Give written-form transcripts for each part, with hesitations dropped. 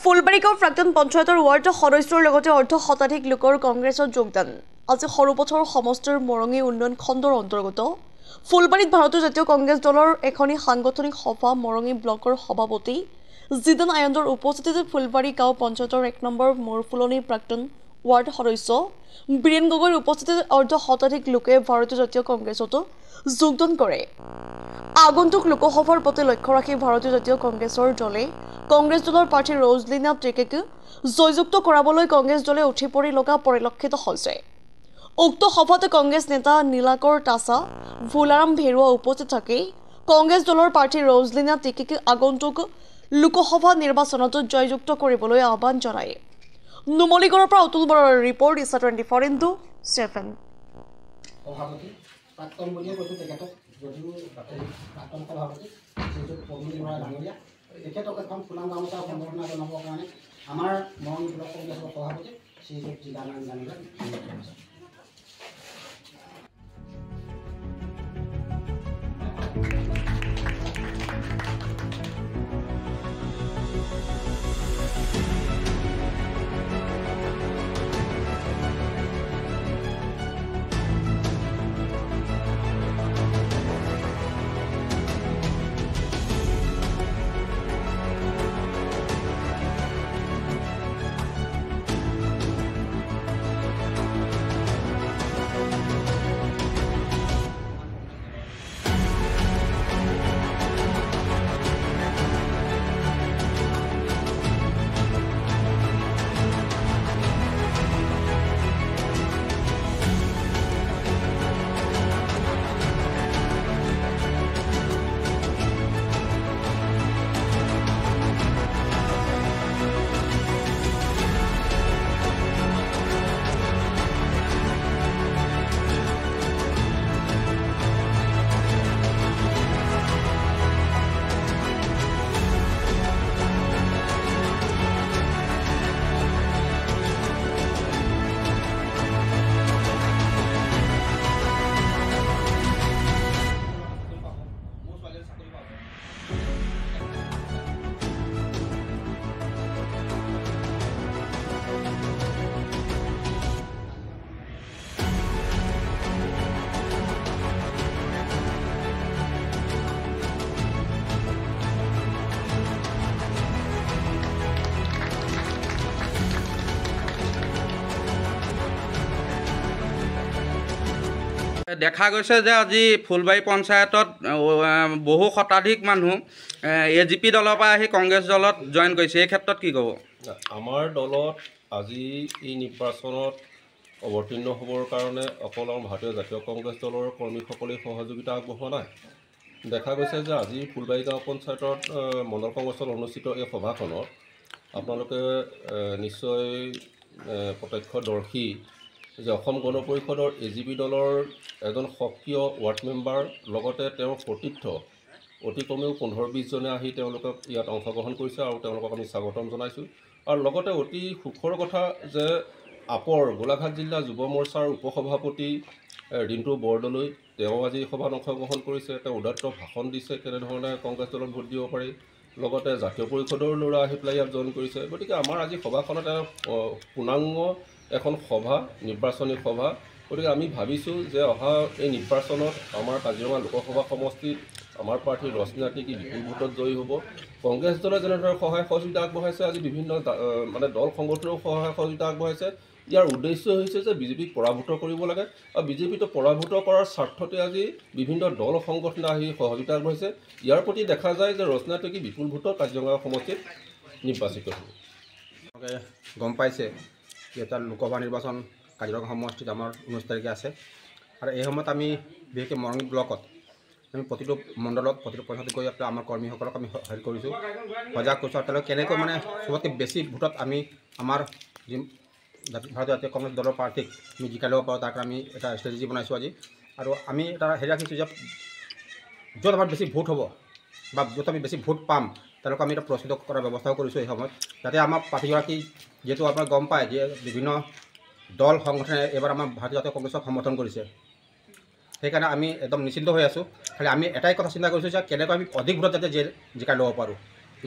ফুলবাৰীগাঁও প্ৰাক্তন পঞ্চায়তৰ ৱাৰ্ড সদস্যৰ লগতে অৰ্ধ শতাধিক লোকৰ কংগ্ৰেছত যোগদান। আজি সৰুপথৰ সমষ্টিৰ মৰঙী উন্নয়ন খণ্ডৰ অন্তৰ্গত ফুলবাৰীত ভাৰতীয় জাতীয় কংগ্ৰেছ দলৰ এখনি সাংগঠনিক সভা মৰঙী ব্লকৰ সভাপতি জিদান আয়ান্দৰ উপস্থিতিত ফুলবাৰী গাঁও পঞ্চায়তৰ 1 নম্বৰ মৰফুলনি প্ৰাক্তন ৱাৰ্ড সদস্য বীৰেন গগৈৰ উপস্থিতিত অৰ্ধ শতাধিক লোকে ভাৰতীয় জাতীয় কংগ্ৰেছত যোগদান কৰে। আগন্তুক লোকসভাৰ প্ৰতি লক্ষ্য ৰাখি ভাৰতীয় জাতীয় কংগ্ৰেছৰ দলে কংগ্ৰেছ দলৰ প্ৰাৰ্থী ৰজলিনা টেকেক জয়যুক্ত কৰাবলৈ কংগ্ৰেছ দলে উঠি পৰি লগা পৰিলক্ষিত হৈছে। উক্ত সভাত কংগ্ৰেছ নেতা নীলাকৰ টাছা ভোলাৰাম ভেৰুৱা উপস্থিত থাকি কংগ্ৰেছ দলৰ প্ৰাৰ্থী ৰজলিনা টেকেক আগন্তুক লোকসভা নিৰ্বাচনত জয়যুক্ত কৰিবলৈ আহ্বান জনায়। নুমলীগড়ৰ পৰা অতুল বৰাৰ ৰিপৰ্ট ইছা 24x7। প্ৰাক্তন বুলিয়ে কৈছোঁ তেখেতক, যদিও প্ৰাক্তন সভাপতি শ্ৰীযুত প্ৰবীণ বৰা ডাঙৰীয়া, তেখেতক এখন ফুলাম গামোচা সম্বৰ্ধনা জনাবৰ কাৰণে আমাৰ মৰঙী ব্লক কংগ্ৰেছৰ সভাপতি শ্ৰীযুত জিদান আয়ান্দক দেখা গৈছে যে আজি ফুলবাৰী পঞ্চায়তত বহু শতাধিক মানুহ এজিপি দলৰ পৰা আহি কংগ্ৰেছ দলত জইন কৰিছে। এই ক্ষেত্ৰত কি ক'ব? আমাৰ দলত আজি এই নিৰ্বাচনত অৱতীৰ্ণ হ'বৰ কাৰণে অকল ভাৰতীয় জাতীয় কংগ্ৰেছ দলৰ কৰ্মীসকলে সহযোগিতা আগবঢ়োৱা নাই। দেখা গৈছে যে আজি ফুলবাৰী গাঁও পঞ্চায়তত মণ্ডল কংগ্ৰেছত অনুষ্ঠিত এই সভাখনত আপোনালোকে নিশ্চয় প্ৰত্যক্ষদৰ্শী যে অসম গণ পৰিষদৰ এজিপি দলৰ এজন সক্ৰিয় ৱাৰ্ড মেম্বাৰ লগতে তেওঁৰ সতীৰ্থ অতি কমেও 15-20 জনে আহি তেওঁলোকক ইয়াত অংশগ্ৰহণ কৰিছে আৰু তেওঁলোকক আমি স্বাগতম জনাইছোঁ। আৰু লগতে অতি সুখৰ কথা যে আপৰ গোলাঘাট জিলা যুৱ মৰ্চাৰ উপসভাপতি ৰিণ্টু বৰদলৈ তেওঁ আজি সভাত অংশগ্ৰহণ কৰিছে। তেওঁ উদাত্ত ভাষণ দিছে কেনেধৰণে কংগ্ৰেছ দলত ভোট দিব পাৰি, লগতে জাতীয় পৰিষদৰ ল'ৰা আহি পেলাই ইয়াত জইন কৰিছে। গতিকে আমাৰ আজি সভাখনত পূৰ্ণাংগ এখন সভা, নিৰ্বাচনী সভা। গতিকে আমি ভাবিছোঁ যে অহা এই নিৰ্বাচনত আমাৰ কাজিৰঙা লোকসভা সমষ্টিত আমাৰ প্ৰাৰ্থী ৰজলিনা টেকেক বিপুল ভোটত জয়ী হ'ব। কংগ্ৰেছ দলে যেনেদৰে সহায় সহযোগিতা আগবঢ়াইছে, আজি বিভিন্ন দল সংগঠনেও সহায় সহযোগিতা আগবঢ়াইছে। ইয়াৰ উদ্দেশ্য হৈছে যে বিজেপিক পৰাভূত কৰিব লাগে আৰু বিজেপিটো পৰাভূত কৰাৰ স্বাৰ্থতে আজি বিভিন্ন দল সংগঠনে আহি সহযোগিতা আগবঢ়াইছে। ইয়াৰ প্ৰতি দেখা যায় যে ৰজলিনা টেকেক বিপুল ভোটত কাজিৰঙা সমষ্টিত নিৰ্বাচিত হ'ব। গম পাইছে এটা লোকসভা নিৰ্বাচন কাজিৰঙা সমষ্টিত আমাৰ 19 তাৰিখে আছে আৰু এই সময়ত আমি বিশেষকৈ মৰঙী ব্লকত আমি প্ৰতিটো মণ্ডলত প্ৰতিটো পঞ্চায়ত গৈ আমাৰ কৰ্মীসকলক আমি হেল্প কৰিছোঁ, সজাগ কৰিছোঁ আৰু তেওঁলোকে কেনেকৈ চবতকৈ বেছি ভোটত আমি আমাৰ যি ভাৰতীয় জাতীয় কংগ্ৰেছ দলৰ প্ৰাৰ্থীক আমি জিকাই ল'ব পাৰোঁ তাৰ কাৰণে আমি এটা ষ্ট্ৰেটেজি বনাইছোঁ আজি। আৰু আমি এটা হেৰি ৰাখিছোঁ যে য'ত আমাৰ বেছি ভোট হ'ব বা য'ত আমি বেছি ভোট পাম তেওঁলোকক আমি এটা প্ৰস্তুত কৰাৰ ব্যৱস্থাও কৰিছোঁ এই সময়ত, যাতে আমাৰ প্ৰাৰ্থীগৰাকী যেহেতু আপোনাৰ গম পায় যে বিভিন্ন দল সংগঠনে এবাৰ আমাৰ ভাৰতীয় জাতীয় কংগ্ৰেছক সমৰ্থন কৰিছে, সেইকাৰণে আমি একদম নিশ্চিন্ত হৈ আছোঁ। খালি আমি এটাই কথা চিন্তা কৰিছোঁ যে কেনেকৈ আমি অধিক ভোটত যাতে জিকাই ল'ব পাৰোঁ।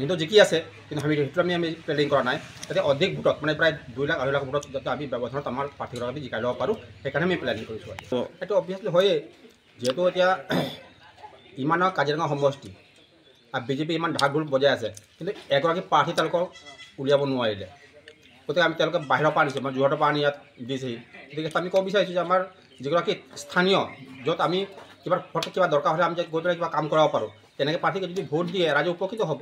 কিন্তু জিকি আছে, কিন্তু সেইটো আমি প্লেনিং কৰা নাই যাতে অধিক ভোটত মানে প্ৰায় 2 লাখ 2.5 লাখ ভোটত যাতে আমি ব্যৱধানত আমাৰ প্ৰাৰ্থীগৰাকী আমি জিকাই ল'ব পাৰোঁ, সেইকাৰণে আমি প্লেনিং কৰিছোঁ। সেইটো অবভিয়াছলি হয়েই, যিহেতু এতিয়া ইমান কাজিৰঙা সমষ্টি আৰু বিজেপি ইমান ঢাক ঢোল বজাই আছে, কিন্তু এগৰাকী প্ৰাৰ্থী তেওঁলোকক উলিয়াব নোৱাৰিলে। গতিকে আমি তেওঁলোকে বাহিৰৰ পৰা আনিছে, মানে যোৰহাটৰ পৰা আনি ইয়াত দিছেহি। গতিকে আমি ক'ব বিচাৰিছোঁ যে আমাৰ যিগৰাকী স্থানীয়, য'ত আমি কিবা দৰকাৰ হ'লে আমি গৈ পেলাই কিবা কাম কৰাব পাৰোঁ, তেনেকৈ প্ৰাৰ্থীকে যদি ভোট দিয়ে ৰাইজে উপকৃত হ'ব।